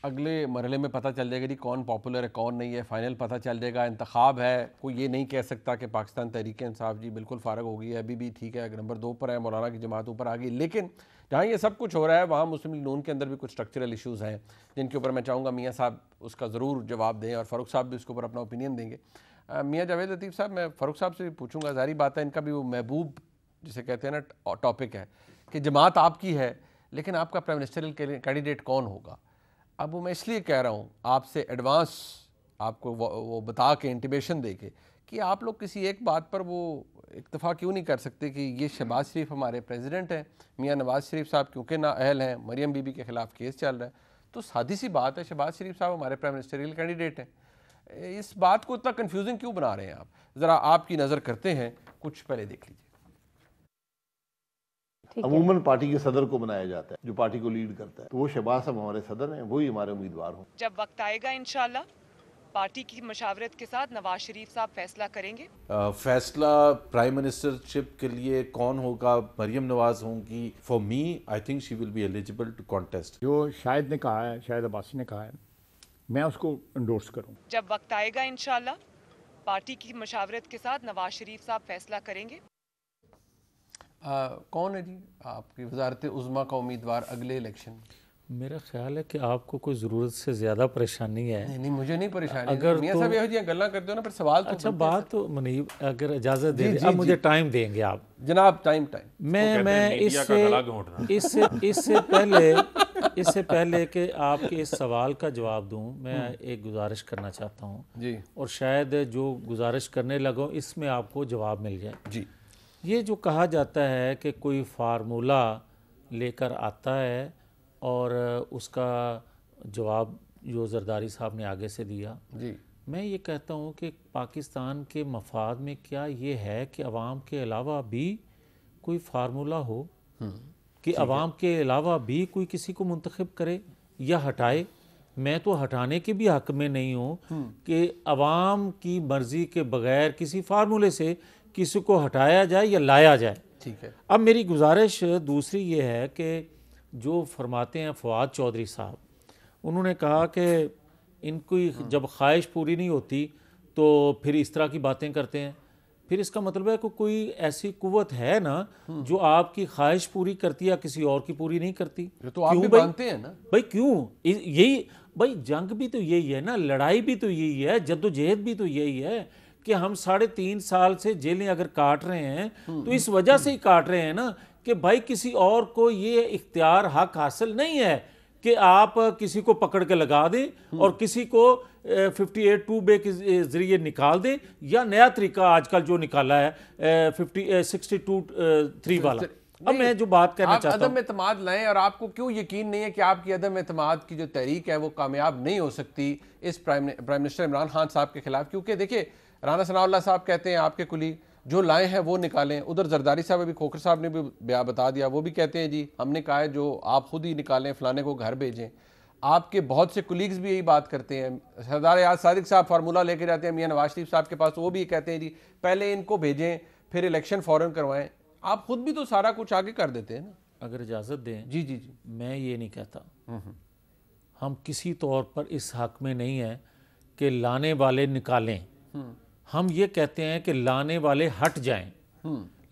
अगले मरहले में पता चल जाएगा जी कौन पॉपुलर है कौन नहीं है, फाइनल पता चल जाएगा। इंतखाब है, कोई ये नहीं कह सकता कि पाकिस्तान तहरीक इंसाफ जी बिल्कुल फ़ारग हो गई है, अभी भी ठीक है, नंबर 2 पर है, मौलाना की जमात ऊपर आ गई। लेकिन जहाँ ये सब कुछ हो रहा है वहाँ मुस्लिम लीग नून के अंदर भी कुछ स्ट्रक्चरल इशूज़ हैं जिनके ऊपर मैं चाहूँगा मियाँ साहब उसका ज़रूर जवाब दें और फ़ारूक साहब भी उसके ऊपर अपना ओपिनियन देंगे। मियाँ जावेद लतीफ़ साहब, मैं फ़ारूक साहब से भी पूछूँगा, ज़ाहिर बात है इनका भी वो महबूब जिसे कहते हैं ना टॉपिक है कि जमात आपकी है लेकिन आपका प्राइम मिनिस्टरियल कैंडिडेट कौन होगा। अब वो मैं इसलिए कह रहा हूँ आपसे एडवांस आपको वो बता के इंटीमेशन दे के कि आप लोग किसी एक बात पर वो इत्तेफाक क्यों नहीं कर सकते कि ये शहबाज शरीफ हमारे प्रेसिडेंट हैं, मियाँ नवाज़ शरीफ साहब क्योंकि नाअहल हैं, मरियम बीबी के ख़िलाफ़ केस चल रहा है, तो सादी सी बात है शहबाज शरीफ साहब हमारे प्राइम मिनिस्टरियल कैंडिडेट हैं। इस बात को इतना कन्फ्यूजिंग क्यों बना रहे हैं आप? ज़रा आपकी नज़र करते हैं, कुछ पहले देख लीजिए। अमूमन पार्टी के सदर को बनाया जाता है जो पार्टी को लीड करता है, तो वो शहबाज साहब हमारे सदर हैं, वही हमारे उम्मीदवार हों। जब वक्त आएगा इंशाल्लाह पार्टी की मशावरत के साथ नवाज शरीफ साहब फैसला करेंगे। फैसला प्राइम मिनिस्टरशिप के लिए कौन होगा, मरियम नवाज होंगी। For me I think she will be eligible to contest. जो शाहिद ने कहा है, शाहिद अब्बासी ने कहा है, मैं उसको इंडोर्स करूँ। जब वक्त आएगा इंशाल्लाह पार्टी की मशावरत के साथ नवाज शरीफ साहब फैसला करेंगे। कौन है जी आपकी वजारत उज़्मा का उम्मीदवार अगले इलेक्शन? मेरा ख्याल है कि आपको कोई ज़रूरत से ज़्यादा परेशानी है। नहीं मुझे नहीं परेशानी। अगर मियां तो साहब यहो जी गल्ला करते हो ना, फिर सवाल तो अच्छा बात तो मुनीब अगर इजाज़त दे जी, अब मुझे टाइम देंगे आप जनाब। टाइम मैं इससे पहले कि आपके इस सवाल का जवाब दूं, मैं एक गुजारिश करना चाहता हूं जी, और शायद जो गुजारिश करने लगो इसमें आपको जवाब मिल जाए जी। ये जो कहा जाता है कि कोई फार्मूला लेकर आता है और उसका जवाब जो जरदारी साहब ने आगे से दिया जी, मैं ये कहता हूँ कि पाकिस्तान के मफाद में क्या ये है कि अवाम के अलावा भी कोई फार्मूला हो कि अवाम के अलावा भी कोई किसी को मुंतखब करे या हटाए। मैं तो हटाने के भी हक में नहीं हूँ कि अवाम की मर्ज़ी के बगैर किसी फार्मूले से किसी को हटाया जाए या लाया जाए। ठीक है। अब मेरी गुजारिश दूसरी ये है कि जो फरमाते हैं फवाद चौधरी साहब, उन्होंने कहा कि इनकी जब ख्वाहिश पूरी नहीं होती तो फिर इस तरह की बातें करते हैं। फिर इसका मतलब है कि कोई ऐसी कुव्वत है ना जो आपकी ख्वाहिश पूरी करती है, किसी और की पूरी नहीं करती। तो आप भी मानते हैं ना भाई, क्यों? यही भाई, जंग भी तो यही है ना, लड़ाई भी तो यही है, जद्दोजहद भी तो यही है कि हम 3.5 साल से जेलें अगर काट रहे हैं तो इस वजह से ही काट रहे हैं ना कि भाई किसी और को ये इख्तियार हक हासिल नहीं है कि आप किसी को पकड़ के लगा दें और किसी को 58(2) के जरिए निकाल दें, या नया तरीका आजकल जो निकाला है 62(3) वाला। अब मैं जो बात करना चाहता हूं, अदम एतमाद लाएं, और आपको क्यों यकीन नहीं है कि आपकी अदम एतमाद की जो तहरीक है वो कामयाब नहीं हो सकती इस प्राइम मिनिस्टर इमरान खान साहब के खिलाफ? क्योंकि देखिए राना सनाउल्लाह साहब कहते हैं आपके कुलीग जो लाए हैं वो निकालें, उधर जरदारी साहब अभी खोखर साहब ने भी बया बता दिया, वो भी कहते हैं जी हमने कहा है जो आप खुद ही निकालें, फलाने को घर भेजें। आपके बहुत से कुलीग्स भी यही बात करते हैं। सरदार याद सादिक साहब फार्मूला लेके जाते हैं मियां नवाज शरीफ साहब के पास, वो भी कहते हैं जी पहले इनको भेजें फिर इलेक्शन फ़ौरन करवाएं। आप खुद भी तो सारा कुछ आगे कर देते हैं ना। अगर इजाज़त दें। जी जी जी। मैं ये नहीं कहता, हम किसी तौर पर इस हक में नहीं है कि लाने वाले निकालें। हम ये कहते हैं कि लाने वाले हट जाएं,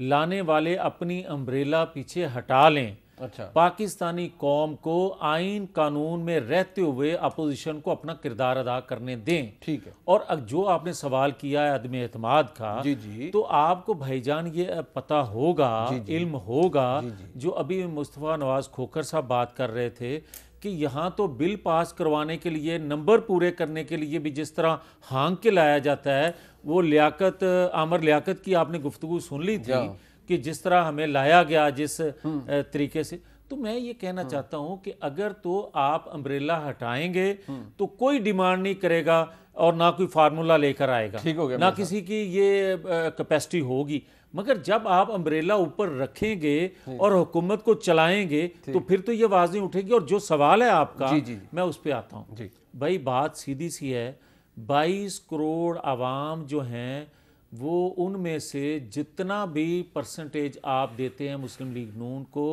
लाने वाले अपनी अम्ब्रेला पीछे हटा लें। अच्छा। पाकिस्तानी कौम को आइन कानून में रहते हुए अपोजिशन को अपना किरदार अदा करने दें। ठीक है। और जो आपने सवाल किया है अदम एतमाद का, जी जी, तो आपको भाईजान ये पता होगा, इल्म होगा, जो अभी मुस्तफ़ा नवाज खोखर साहब बात कर रहे थे कि यहाँ तो बिल पास करवाने के लिए, नंबर पूरे करने के लिए भी जिस तरह हांग के लाया जाता है, वो लियाकत आमर लियाकत की आपने गुफ्तगू सुन ली थी कि जिस तरह हमें लाया गया जिस तरीके से। तो मैं ये कहना चाहता हूँ कि अगर तो आप अम्ब्रेला हटाएंगे तो कोई डिमांड नहीं करेगा और ना कोई फार्मूला लेकर आएगा, ना किसी की ये कैपेसिटी होगी। मगर जब आप अम्ब्रेला ऊपर रखेंगे और हुकूमत को चलाएंगे तो फिर तो ये आवाज़ नहीं उठेगी। और जो सवाल है आपका, मैं उस पर आता हूँ। भाई बात सीधी सी है, 22 करोड़ आवाम जो हैं वो उनमें से जितना भी परसेंटेज आप देते हैं मुस्लिम लीग नून को,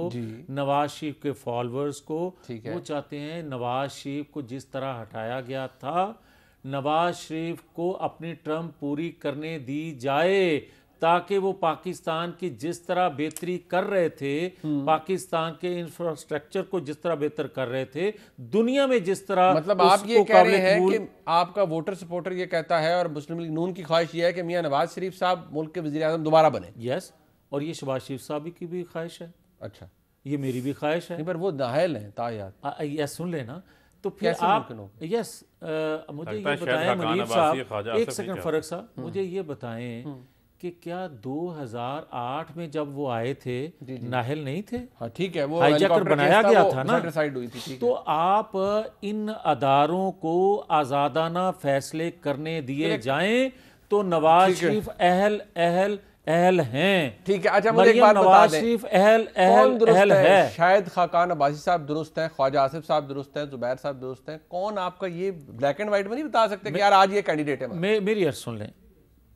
नवाज शरीफ के फॉलोअर्स को, वो चाहते हैं नवाज शरीफ को जिस तरह हटाया गया था, नवाज शरीफ को अपनी टर्म पूरी करने दी जाए, ताकि वो पाकिस्तान की जिस तरह बेहतरी कर रहे थे, पाकिस्तान के इंफ्रास्ट्रक्चर को जिस तरह बेहतर कर रहे थे, दुनिया में जिस तरह, मतलब आप ये कह रहे हैं कि आपका वोटर सपोर्टर ये कहता है और मुस्लिम लीग नून की ख्वाहिश ये है कि मियां नवाज शरीफ साहब मुल्क के वज़ीर आज़म दोबारा बने। यस, और ये शहबाज शरीफ साहब की भी ख्वाहिश है। अच्छा, ये मेरी भी ख्वाहिश है। नहीं, पर वो नाहल हैं तायात। यस, सुन लेना तो फिर आप यस मुझे ये बताएं मनीब साहब, एक सेकंड फर्क साहब, मुझे ये बताएं कि क्या 2008 में जब वो आए थे नाहल नहीं थे? हाँ ठीक है, वो हाईजैकर बनाया गया था ना, हुई थी। तो आप इन अदारों को आज़ादाना फैसले करने दिए जाएं तो नवाज शरीफ अहल हैं। ठीक है। अच्छा, मुझे एक बात बता दें, शरीफ अहल है। शायद खाकान अब्बासी साहब दुरुस्त हैं, ख्वाजा आसिफ साहब दुरुस्त हैं, जुबैर साहब दुरुस्त हैं, कौन आपका ये ब्लैक एंड व्हाइट में नहीं बता सकते कि यार आज ये कैंडिडेट है? मेरी अर्ज सुन लें,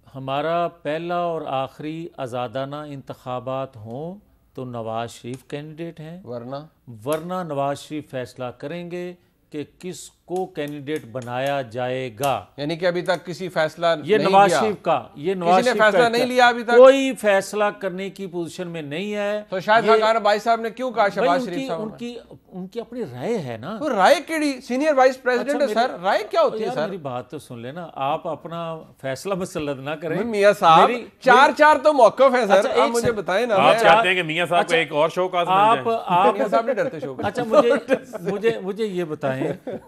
हमारा पहला और आखिरी आज़ादाना इंतखाबात हों तो नवाज शरीफ कैंडिडेट हैं, वरना नवाज शरीफ फैसला करेंगे कि किसको कैंडिडेट बनाया जाएगा। यानी कि अभी तक किसी फैसला ये नवाज शरीफ का, ये नवाज शरीफ फैसला नहीं लिया अभी तक, कोई फैसला करने की पोजीशन में नहीं है। तो शायद खाकान भाई साहब ने क्यों कहा शहबाज शरीफ साहब? उनकी अपनी राय है ना। तो राय केड़ी, सीनियर वाइस प्रेसिडेंट है सर, राय क्या होती है सर? मेरी बात तो सुन लेना, आप अपना फैसला मुसल्लद ना करें। मियां साहब चार तो मौकफ है सर, आप मुझे बताएं ना। आप चाहते हैं कि मियां साहब को एक और शो का आप मियां साहब नहीं डरते शो। अच्छा, मुझे ये बताएं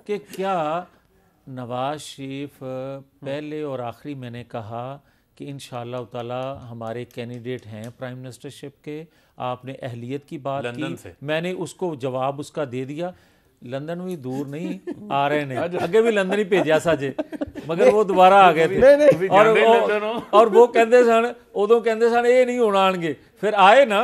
कि क्या नवाज शरीफ पहले और आखिरी मैंने कहा कि इंशाअल्लाह ताला हमारे कैंडिडेट हैं प्राइम मिनिस्टरशिप के, आपने अहलियत की बात की, मैंने उसको जवाब उसका दे दिया। लंदन भी दूर नहीं आ रहे ने, अगे भी लंदन ही भेजा साजे, मगर वो दोबारा आ गए थे और वो कहते सन, उदों कहते सन ये नहीं होना आएंगे, फिर आए ना।